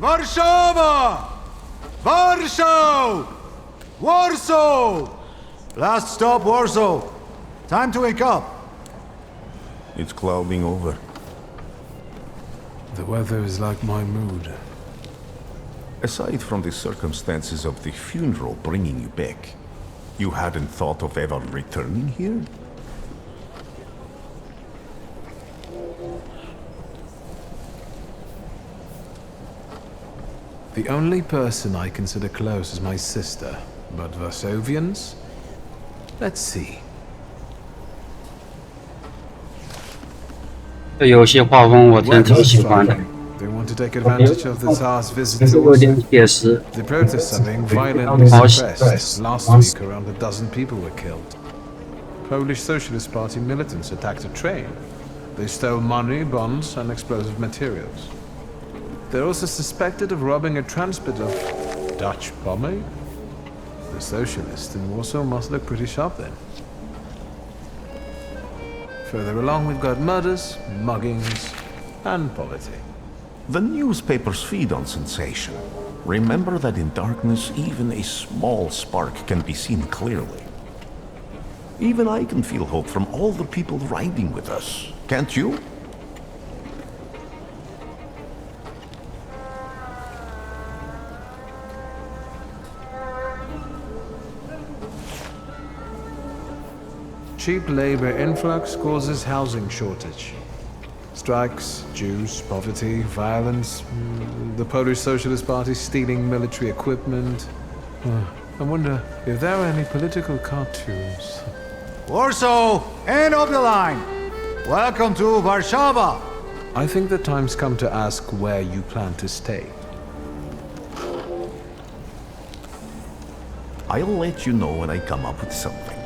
Warszawa! Warsaw! Warsaw! Last stop, Warsaw. Time to wake up. It's clouding over. The weather is like my mood. Aside from the circumstances of the funeral bringing you back, you hadn't thought of ever returning here? The only person I consider close is my sister, but Varsovians? Let's see. 这游戏画风我真挺喜欢的， They want to take advantage of the Tsar's 但 visit 是 to 有点 Warsaw. 写实。 The protests are being violently suppressed. Last week, around a dozen people were killed. Polish Socialist Party militants attacked a train. They stole money, bonds, and explosive materials. They're also suspected of robbing a transport of Dutch bombing. The socialists in Warsaw must look pretty sharp then. Further along, we've got murders, muggings, and poverty. The newspapers feed on sensation. Remember that in darkness, even a small spark can be seen clearly. Even I can feel hope from all the people riding with us, can't you? Cheap labor influx causes housing shortage. Strikes, Jews, poverty, violence, the Polish Socialist Party stealing military equipment. I wonder if there are any political cartoons. Warsaw, end of the line. Welcome to Warszawa. I think the time's come to ask where you plan to stay. I'll let you know when I come up with something.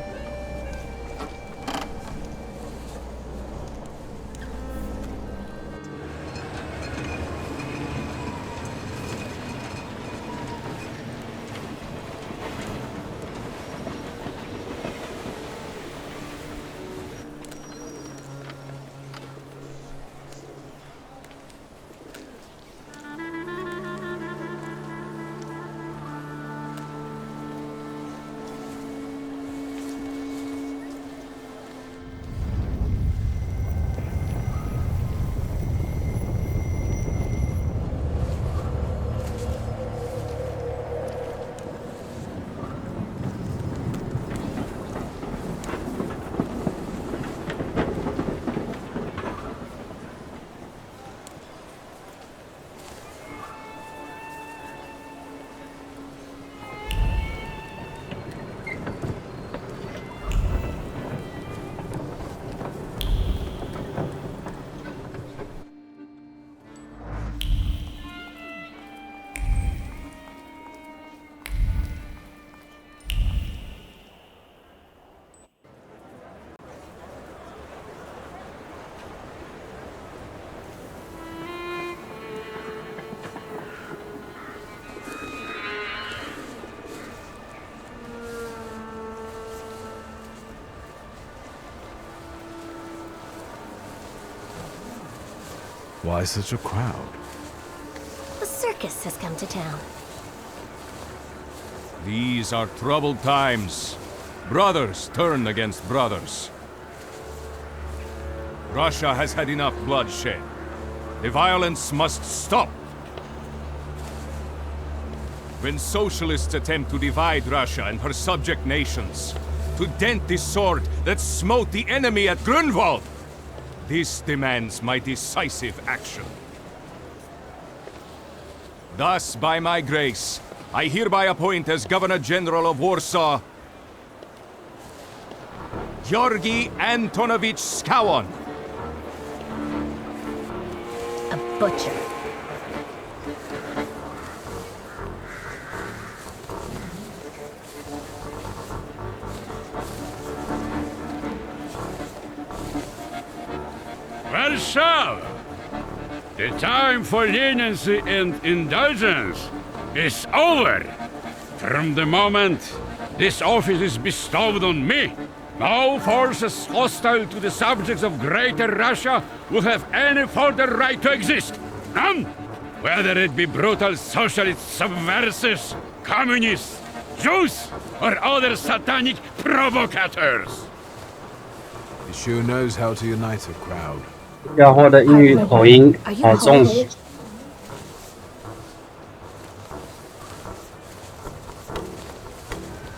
Why such a crowd? A circus has come to town. These are troubled times. Brothers turn against brothers. Russia has had enough bloodshed. The violence must stop. When socialists attempt to divide Russia and her subject nations, to dent the sword that smote the enemy at Grunwald, this demands my decisive action. Thus, by my grace, I hereby appoint as Governor General of Warsaw, Georgi Antonovich Skowon. A butcher. Warsaw! The time for leniency and indulgence is over. From the moment this office is bestowed on me, no forces hostile to the subjects of Greater Russia will have any further right to exist. None! Whether it be brutal socialist subversives, communists, Jews, or other satanic provocators. He sure knows how to unite a crowd. 要货的英语口音好重。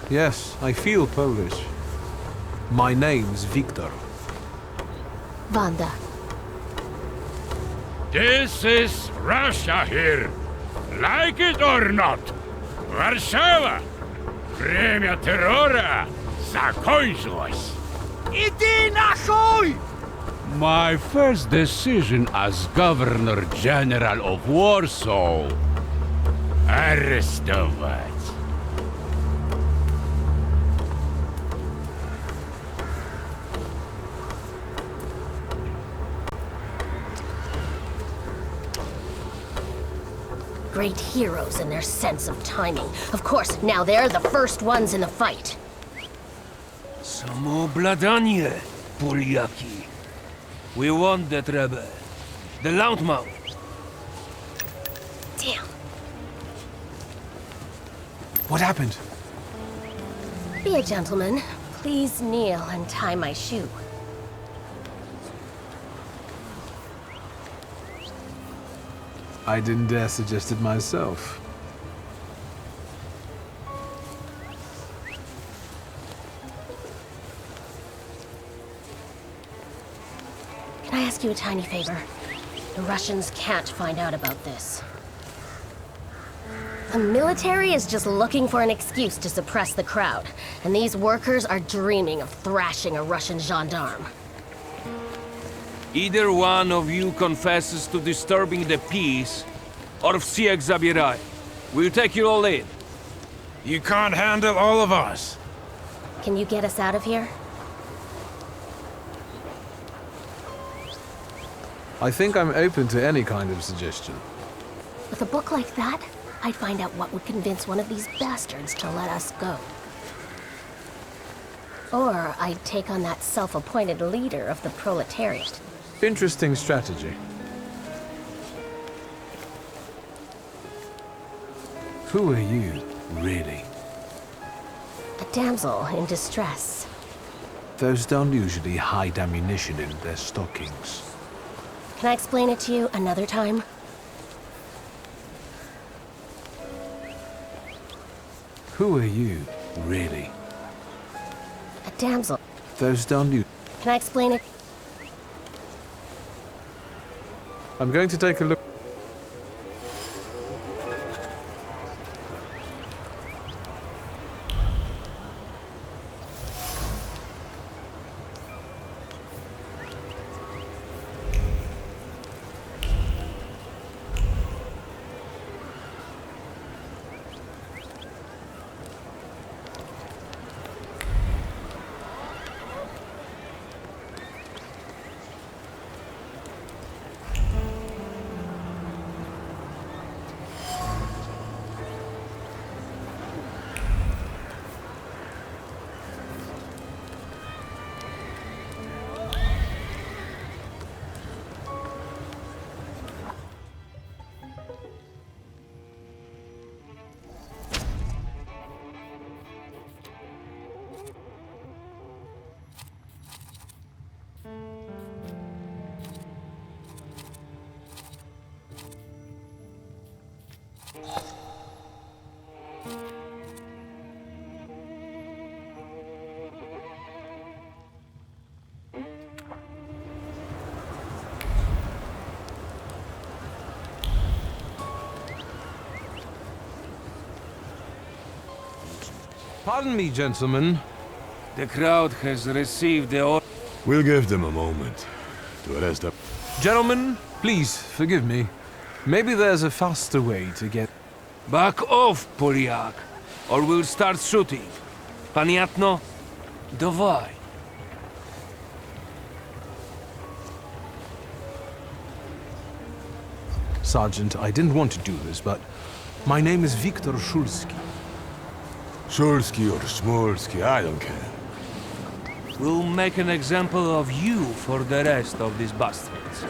Yes, I feel Polish. My name's Victor. Wanda. This is Russia here. Like it or not. Warszawa. Время террора закончилось. Иди нахуй! My first decision as Governor General of Warsaw. Arrestować. Great heroes in their sense of timing. Of course, now they're the first ones in the fight. Samoobladanie, Poliaki. We want that rebel. The Loudmouth. Damn. What happened? Be a gentleman. Please kneel and tie my shoe. I didn't dare suggest it myself. Can I ask you a tiny favor? The Russians can't find out about this. The military is just looking for an excuse to suppress the crowd, and these workers are dreaming of thrashing a Russian gendarme. Either one of you confesses to disturbing the peace, or всех забирай. We'll take you all in. You can't handle all of us. Can you get us out of here? I think I'm open to any kind of suggestion. With a book like that, I'd find out what would convince one of these bastards to let us go. Or I'd take on that self-appointed leader of the proletariat. Interesting strategy. Who are you, really? A damsel in distress. Those don't usually hide ammunition in their stockings. Can I explain it to you another time? Who are you, really? A damsel. Those don't you... Can I explain it? I'm going to take a look... Pardon me, gentlemen. The crowd has received the order. We'll give them a moment to arrest them. Gentlemen, please forgive me. Maybe there's a faster way to get... Back off, Poliak, or we'll start shooting. Paniatno, dawaj. Sergeant, I didn't want to do this, but my name is Viktor Shulski. Shulski or Smolski, I don't care. We'll make an example of you for the rest of these bastards.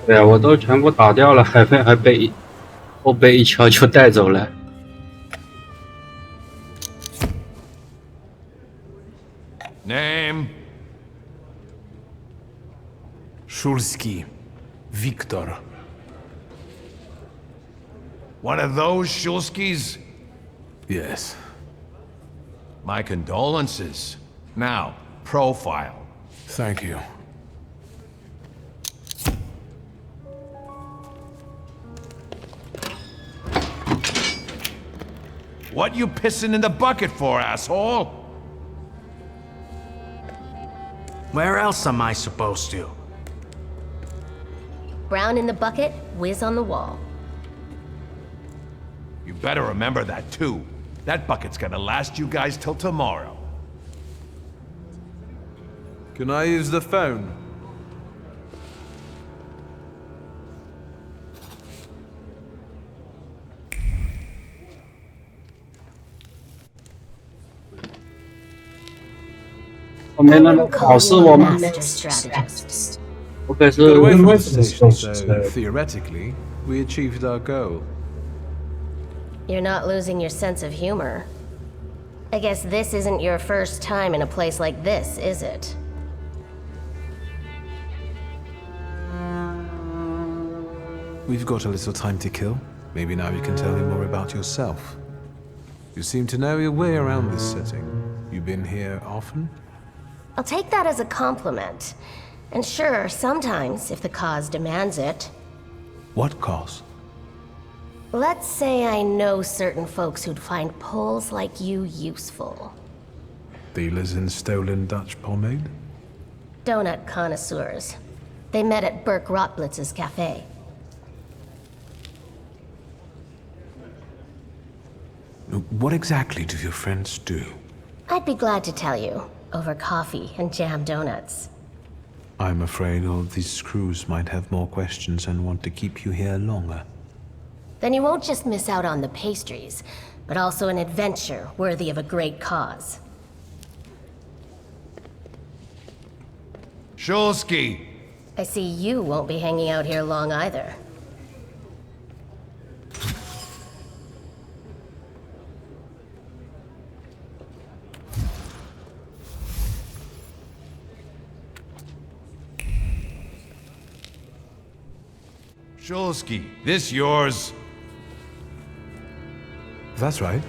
对啊，我都全部打掉了，还被后背一敲就带走了。Name? Shulsky. Victor. One of those Shulskis? Yes. My condolences. Now, profile. Thank you. What you pissing in the bucket for, asshole? Where else am I supposed to? Brown in the bucket, whiz on the wall. You better remember that, too. That bucket's gonna last you guys till tomorrow. Can I use the phone?后面那个 I wouldn't 考 call 试 you 我 a 们 master strategist. 我可 Got 是 away from the station, so theoretically, we achieved our goal. You're not losing your sense of humor. I guess this isn't your first time in a place like this, is it? We've got a little time to kill. Maybe now you can tell me more about yourself. You seem to know your way around this setting. You been here often? I'll take that as a compliment. And sure, sometimes, if the cause demands it. What cause? Let's say I know certain folks who'd find poles like you useful. Dealers in stolen Dutch pomade? Donut connoisseurs. They met at Burke Rotblitz's cafe. What exactly do your friends do? I'd be glad to tell you, over coffee and jam donuts. I'm afraid all these crews might have more questions and want to keep you here longer. Then you won't just miss out on the pastries, but also an adventure worthy of a great cause. Shulsky! I see you won't be hanging out here long either. Shulsky, this yours? That's right.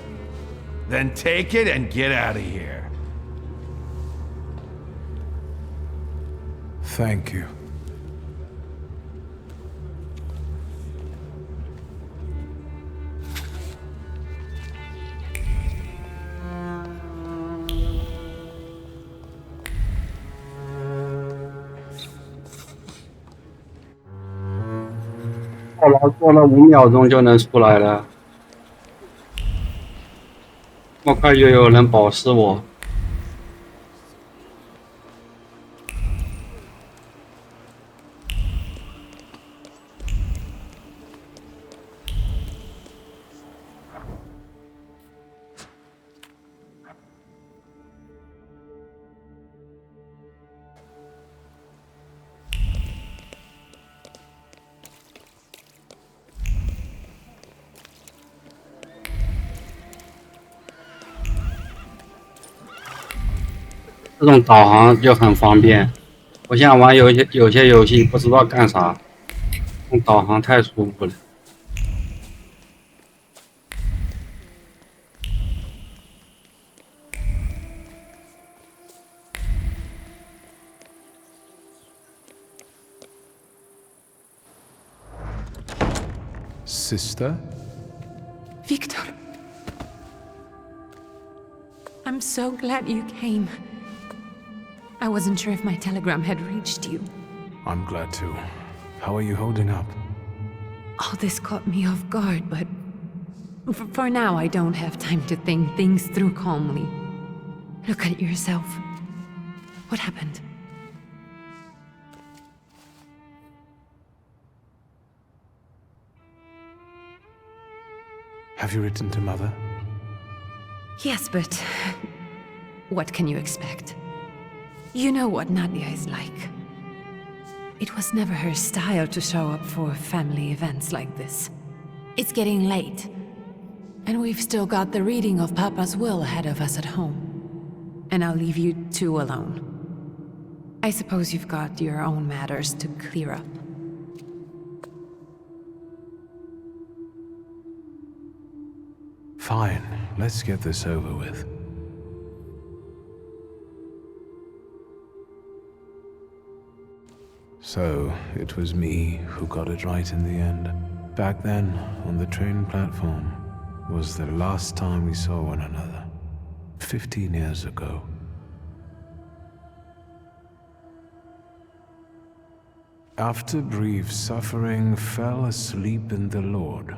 Then take it and get out of here. Thank you.后来过了5秒钟就能出来了，这么快就有人保释我。这种导航就很方便，不像玩有些游戏不知道干啥，用导航太舒服了。Sister? Victor. I'm so glad you came. I wasn't sure if my telegram had reached you. I'm glad too. How are you holding up? All this caught me off guard, but for now I don't have time to think things through calmly. Look at yourself. What happened? Have you written to Mother? Yes, but what can you expect? You know what Nadia is like. It was never her style to show up for family events like this. It's getting late, and we've still got the reading of Papa's will ahead of us at home. And I'll leave you two alone. I suppose you've got your own matters to clear up. Fine, let's get this over with. So, it was me who got it right in the end. Back then, on the train platform, was the last time we saw one another. 15 years ago. After brief suffering, fell asleep in the Lord.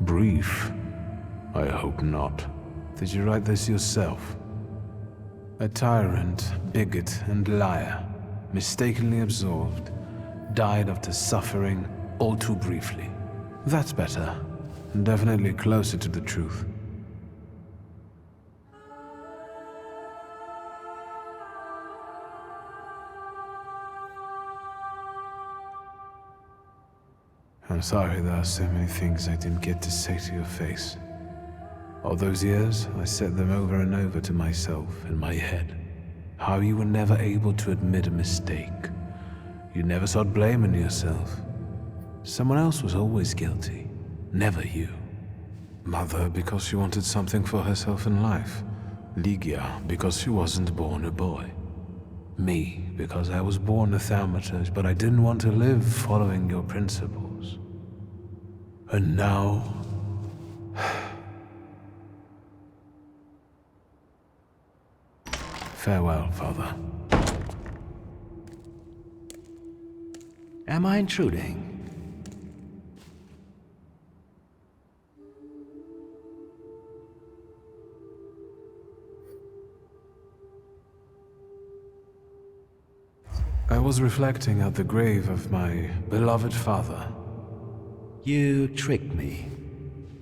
Brief? I hope not. Did you write this yourself? A tyrant, bigot, and liar, mistakenly absolved, died after suffering all too briefly. That's better, and definitely closer to the truth. I'm sorry there are so many things I didn't get to say to your face. All those years, I said them over and over to myself in my head. How you were never able to admit a mistake. You never sought blame in yourself. Someone else was always guilty, never you. Mother, because she wanted something for herself in life. Ligia, because she wasn't born a boy. Me, because I was born a Thaumaturge, but I didn't want to live following your principles. And now... Farewell, Father. Am I intruding? I was reflecting at the grave of my beloved father. You tricked me.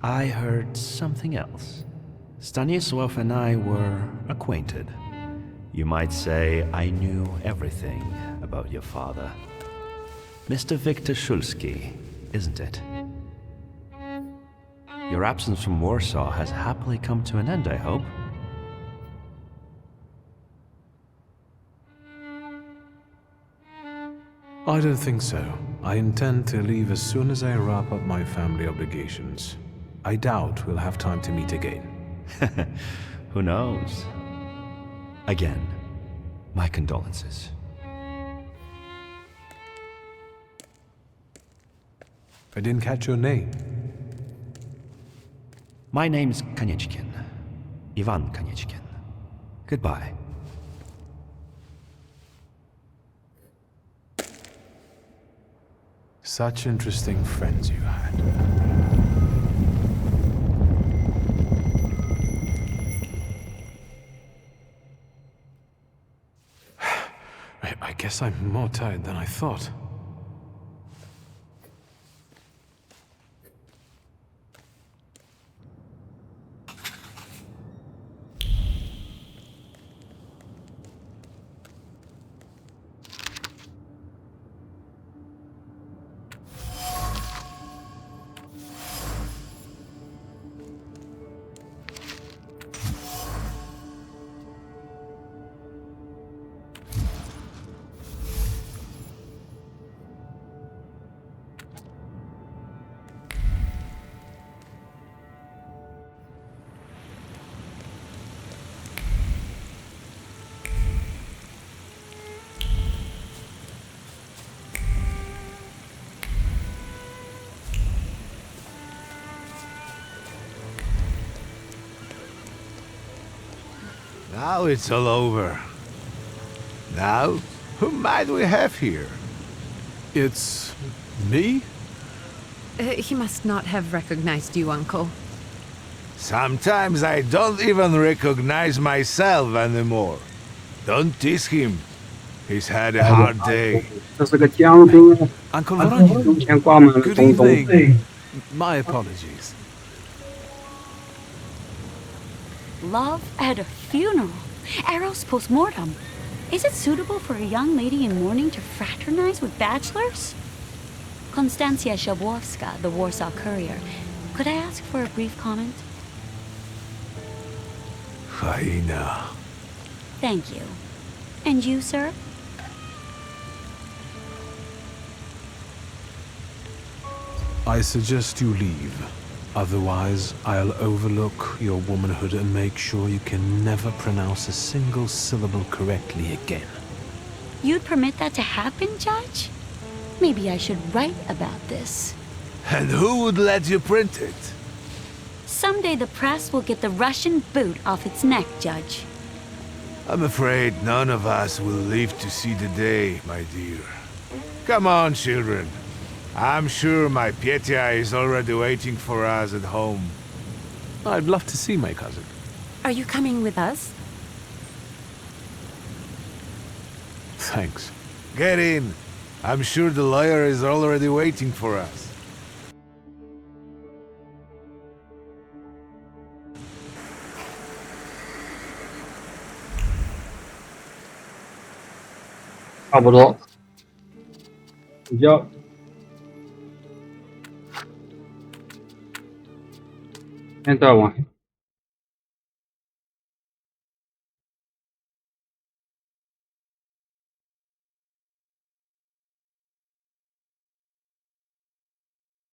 I heard something else. Stanisław and I were acquainted. You might say I knew everything about your father. Mr. Victor Szulski, isn't it? Your absence from Warsaw has happily come to an end, I hope. I don't think so. I intend to leave as soon as I wrap up my family obligations. I doubt we'll have time to meet again. Who knows? Again, my condolences. I didn't catch your name. My name's Konieczkin. Ivan Konieczkin. Goodbye. Such interesting friends you had. I guess I'm more tired than I thought. Now it's all over. Now, who might we have here? It's... me? He must not have recognized you, Uncle. Sometimes I don't even recognize myself anymore. Don't tease him. He's had a hard day. 这是个将军， Uncle Voronin. 胸前挂满了 Good 种种。 evening. My apologies. Love at a funeral. Arrows post-mortem. Is it suitable for a young lady in mourning to fraternize with bachelors? Konstancja Shabowska, the Warsaw Courier. Could I ask for a brief comment? Hyena. Thank you. And you, sir? I suggest you leave. Otherwise, I'll overlook your womanhood and make sure you can never pronounce a single syllable correctly again. You'd permit that to happen, Judge? Maybe I should write about this. And who would let you print it? Someday the press will get the Russian boot off its neck, Judge. I'm afraid none of us will live to see the day, my dear. Come on, children. I'm sure my Petya is already waiting for us at home. I'd love to see my cousin. Are you coming with us? Thanks. Get in. I'm sure the lawyer is already waiting for us. "差不多，睡觉。现在晚